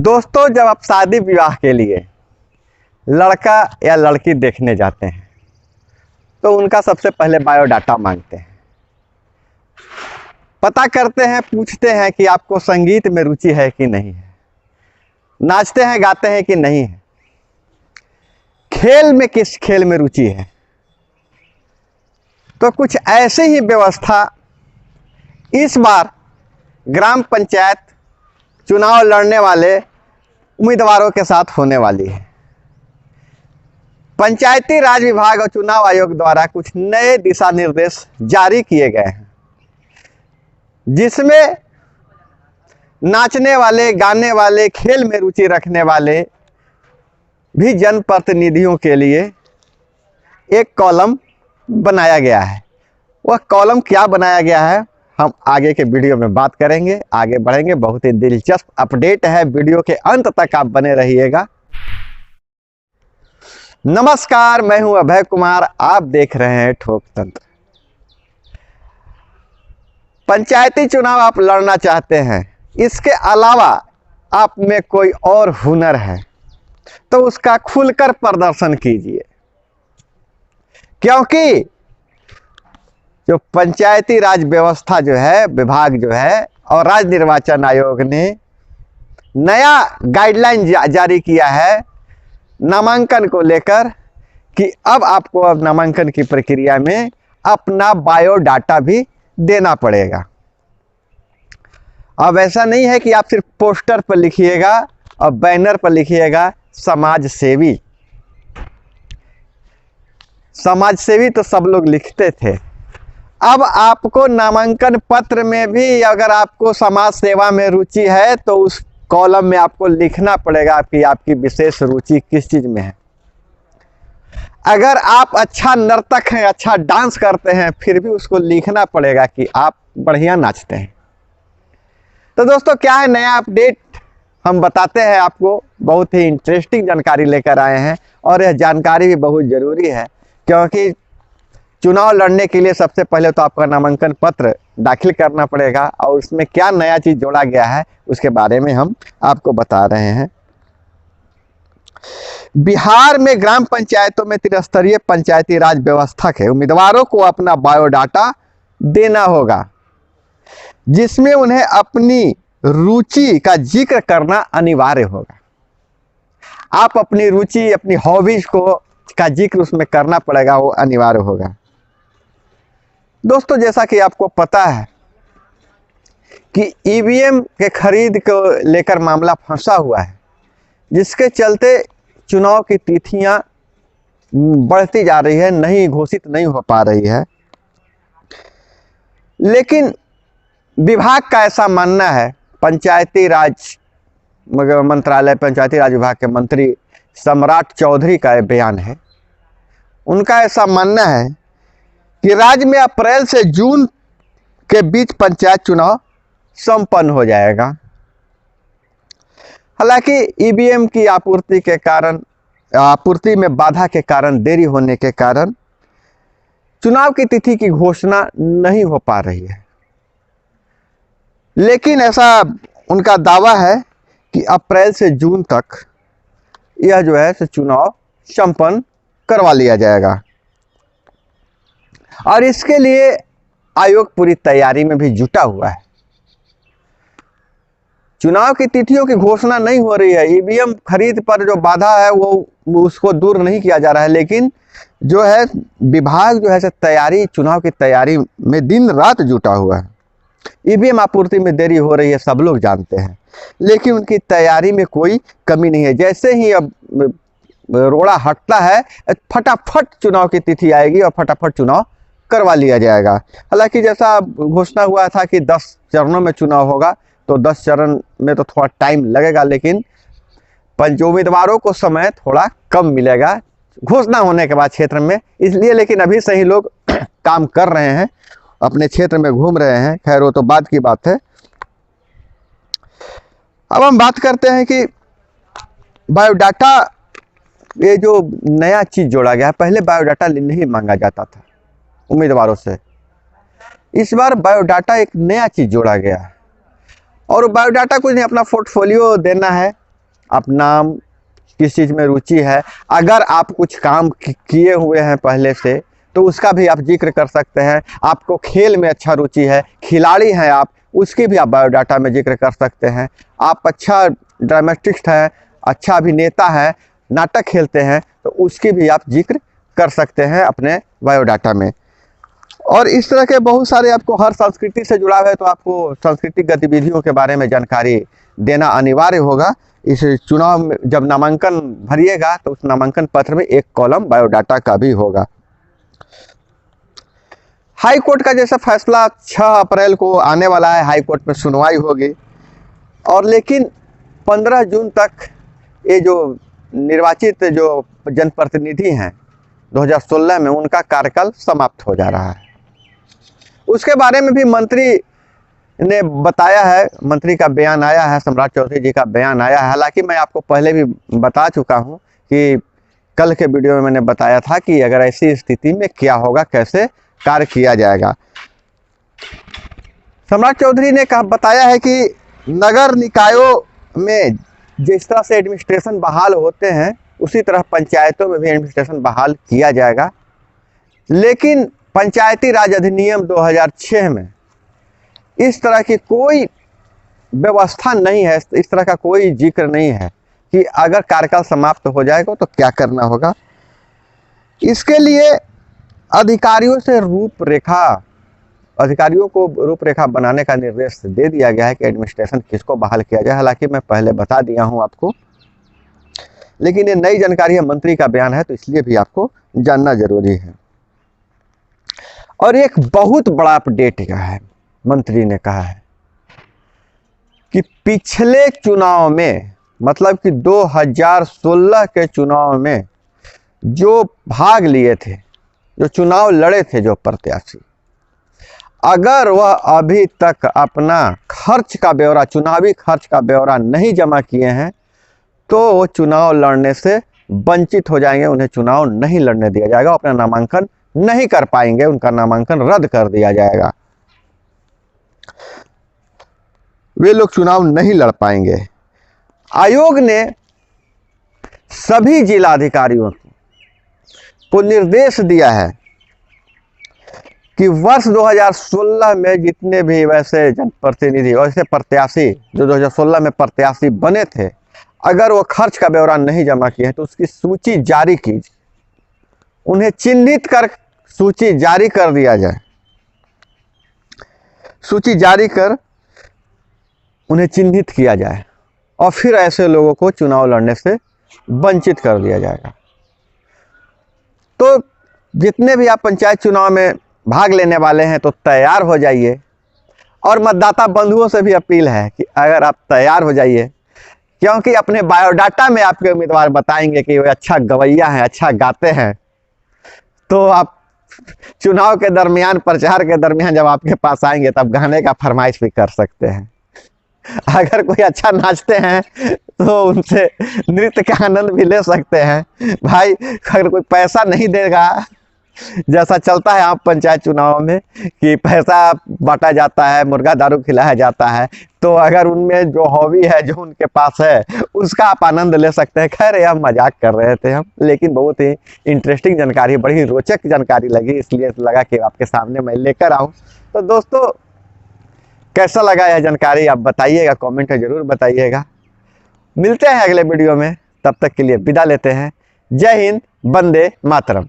दोस्तों, जब आप शादी विवाह के लिए लड़का या लड़की देखने जाते हैं तो उनका सबसे पहले बायोडाटा मांगते हैं, पता करते हैं, पूछते हैं कि आपको संगीत में रुचि है कि नहीं है, नाचते हैं गाते हैं कि नहीं है, खेल में किस खेल में रुचि है। तो कुछ ऐसे ही व्यवस्था इस बार ग्राम पंचायत चुनाव लड़ने वाले उम्मीदवारों के साथ होने वाली है। पंचायती राज विभाग और चुनाव आयोग द्वारा कुछ नए दिशा निर्देश जारी किए गए हैं, जिसमें नाचने वाले, गाने वाले, खेल में रुचि रखने वाले भी जनप्रतिनिधियों के लिए एक कॉलम बनाया गया है। वह कॉलम क्या बनाया गया है हम आगे के वीडियो में बात करेंगे, आगे बढ़ेंगे। बहुत ही दिलचस्प अपडेट है, वीडियो के अंत तक आप बने रहिएगा। नमस्कार, मैं हूं अभय कुमार, आप देख रहे हैं ठोक तंत्र। पंचायती चुनाव आप लड़ना चाहते हैं, इसके अलावा आप में कोई और हुनर है तो उसका खुलकर प्रदर्शन कीजिए, क्योंकि जो पंचायती राज व्यवस्था जो है, विभाग जो है और राज्य निर्वाचन आयोग ने नया गाइडलाइन जारी किया है नामांकन को लेकर कि अब आपको नामांकन की प्रक्रिया में अपना बायोडाटा भी देना पड़ेगा। अब ऐसा नहीं है कि आप सिर्फ पोस्टर पर लिखिएगा और बैनर पर लिखिएगा समाज सेवी। समाज सेवी तो सब लोग लिखते थे, अब आपको नामांकन पत्र में भी अगर आपको समाज सेवा में रुचि है तो उस कॉलम में आपको लिखना पड़ेगा कि आपकी विशेष रुचि किस चीज में है। अगर आप अच्छा नर्तक हैं, अच्छा डांस करते हैं, फिर भी उसको लिखना पड़ेगा कि आप बढ़िया नाचते हैं। तो दोस्तों, क्या है नया अपडेट हम बताते हैं आपको। बहुत ही इंटरेस्टिंग जानकारी लेकर आए हैं और यह जानकारी भी बहुत ज़रूरी है, क्योंकि चुनाव लड़ने के लिए सबसे पहले तो आपका नामांकन पत्र दाखिल करना पड़ेगा और उसमें क्या नया चीज़ जोड़ा गया है उसके बारे में हम आपको बता रहे हैं। बिहार में ग्राम पंचायतों में त्रिस्तरीय पंचायती राज व्यवस्था के उम्मीदवारों को अपना बायोडाटा देना होगा, जिसमें उन्हें अपनी रुचि का जिक्र करना अनिवार्य होगा। आप अपनी रुचि, अपनी हॉबीज का जिक्र उसमें करना पड़ेगा, वो अनिवार्य होगा। दोस्तों, जैसा कि आपको पता है कि ईवीएम के खरीद को लेकर मामला फंसा हुआ है, जिसके चलते चुनाव की तिथियां बढ़ती जा रही है, नहीं घोषित नहीं हो पा रही है। लेकिन विभाग का ऐसा मानना है, पंचायती राज मंत्रालय, पंचायती राज विभाग के मंत्री सम्राट चौधरी का बयान है, उनका ऐसा मानना है कि राज्य में अप्रैल से जून के बीच पंचायत चुनाव संपन्न हो जाएगा। हालांकि ईवीएम की आपूर्ति में बाधा के कारण, देरी होने के कारण चुनाव की तिथि की घोषणा नहीं हो पा रही है। लेकिन ऐसा उनका दावा है कि अप्रैल से जून तक यह जो है चुनाव संपन्न करवा लिया जाएगा और इसके लिए आयोग पूरी तैयारी में भी जुटा हुआ है। चुनाव की तिथियों की घोषणा नहीं हो रही है, ईवीएम खरीद पर जो बाधा है वो उसको दूर नहीं किया जा रहा है, लेकिन जो है विभाग जो है तैयारी, चुनाव की तैयारी में दिन रात जुटा हुआ है। ईवीएम आपूर्ति में देरी हो रही है, सब लोग जानते हैं, लेकिन उनकी तैयारी में कोई कमी नहीं है। जैसे ही अब रोड़ा हटता है, फटाफट चुनाव की तिथि आएगी और फटाफट चुनाव करवा लिया जाएगा। हालांकि जैसा घोषणा हुआ था कि 10 चरणों में चुनाव होगा, तो 10 चरण में तो थोड़ा टाइम लगेगा, लेकिन उम्मीदवारों को समय थोड़ा कम मिलेगा घोषणा होने के बाद क्षेत्र में, इसलिए। लेकिन अभी से ही लोग काम कर रहे हैं, अपने क्षेत्र में घूम रहे हैं। खैर, वो तो बाद की बात है। अब हम बात करते हैं कि बायोडाटा, ये जो नया चीज जोड़ा गया है, पहले बायोडाटा नहीं मांगा जाता था उम्मीदवारों से, इस बार बायोडाटा एक नया चीज जोड़ा गया है। और बायोडाटा कुछ नहीं, अपना पोर्टफोलियो देना है, आप नाम किस चीज़ में रुचि है, अगर आप कुछ काम किए हुए हैं पहले से तो उसका भी आप जिक्र कर सकते हैं। आपको खेल में अच्छा रुचि है, खिलाड़ी हैं आप, उसकी भी आप बायोडाटा में जिक्र कर सकते हैं। आप अच्छा ड्रामेटिस्ट हैं, अच्छा अभिनेता है, नाटक खेलते हैं, तो उसकी भी आप जिक्र कर सकते हैं अपने बायोडाटा में। और इस तरह के बहुत सारे, आपको हर संस्कृति से जुड़ा है तो आपको सांस्कृतिक गतिविधियों के बारे में जानकारी देना अनिवार्य होगा। इस चुनाव में जब नामांकन भरिएगा तो उस नामांकन पत्र में एक कॉलम बायोडाटा का भी होगा। हाई कोर्ट का जैसा फैसला 6 अप्रैल को आने वाला है, हाई कोर्ट में सुनवाई होगी, और लेकिन 15 जून तक ये जो निर्वाचित जो जनप्रतिनिधि हैं 2016 में, उनका कार्यकाल समाप्त हो जा रहा है। उसके बारे में भी मंत्री ने बताया है, मंत्री का बयान आया है, सम्राट चौधरी जी का बयान आया है। हालांकि मैं आपको पहले भी बता चुका हूं कि कल के वीडियो में मैंने बताया था कि अगर ऐसी स्थिति में क्या होगा, कैसे कार्य किया जाएगा। सम्राट चौधरी ने बताया है कि नगर निकायों में जिस तरह से एडमिनिस्ट्रेशन बहाल होते हैं उसी तरह पंचायतों में भी एडमिनिस्ट्रेशन बहाल किया जाएगा, लेकिन पंचायती राज अधिनियम 2006 में इस तरह की कोई व्यवस्था नहीं है, इस तरह का कोई जिक्र नहीं है कि अगर कार्यकाल समाप्त हो जाएगा तो क्या करना होगा। इसके लिए अधिकारियों को रूपरेखा बनाने का निर्देश दे दिया गया है कि एडमिनिस्ट्रेशन किसको बहाल किया जाए। हालांकि मैं पहले बता दिया हूं आपको, लेकिन ये नई जानकारी है, मंत्री का बयान है, तो इसलिए भी आपको जानना जरूरी है। और एक बहुत बड़ा अपडेट है, मंत्री ने कहा है कि पिछले चुनाव में, मतलब कि 2016 के चुनाव में जो भाग लिए थे, जो चुनाव लड़े थे जो प्रत्याशी, अगर वह अभी तक अपना खर्च का ब्यौरा, चुनावी खर्च का ब्यौरा नहीं जमा किए हैं तो वो चुनाव लड़ने से वंचित हो जाएंगे, उन्हें चुनाव नहीं लड़ने दिया जाएगा, अपना नामांकन नहीं कर पाएंगे, उनका नामांकन रद्द कर दिया जाएगा, वे लोग चुनाव नहीं लड़ पाएंगे। आयोग ने सभी जिलाधिकारियों को निर्देश दिया है कि वर्ष 2016 में जितने भी वैसे जनप्रतिनिधि, वैसे प्रत्याशी जो 2016 में प्रत्याशी बने थे, अगर वो खर्च का ब्यौरा नहीं जमा किए हैं तो उसकी सूची जारी कीजिए, उन्हें चिन्हित कर सूची जारी कर दिया जाए, सूची जारी कर उन्हें चिन्हित किया जाए और फिर ऐसे लोगों को चुनाव लड़ने से वंचित कर दिया जाएगा। तो जितने भी आप पंचायत चुनाव में भाग लेने वाले हैं तो तैयार हो जाइए, और मतदाता बंधुओं से भी अपील है कि अगर आप तैयार हो जाइए, क्योंकि अपने बायोडाटा में आपके उम्मीदवार बताएंगे कि वे अच्छा गवैया हैं, अच्छा गाते हैं, तो आप चुनाव के दरमियान, प्रचार के दरमियान जब आपके पास आएंगे तब गाने का फरमाइश भी कर सकते हैं। अगर कोई अच्छा नाचते हैं तो उनसे नृत्य का आनंद भी ले सकते हैं। भाई अगर कोई पैसा नहीं देगा, जैसा चलता है आप पंचायत चुनाव में कि पैसा बांटा जाता है, मुर्गा दारू खिलाया जाता है, तो अगर उनमें जो हॉबी है, जो उनके पास है, उसका आप आनंद ले सकते हैं। खैर यह मजाक कर रहे थे हम, लेकिन बहुत ही इंटरेस्टिंग जानकारी, बड़ी रोचक जानकारी लगी, इसलिए लगा कि आपके सामने मैं लेकर आऊँ। तो दोस्तों कैसा लगा यह जानकारी आप बताइएगा, कमेंट में जरूर बताइएगा। मिलते हैं अगले वीडियो में, तब तक के लिए विदा लेते हैं। जय हिंद, वंदे मातरम।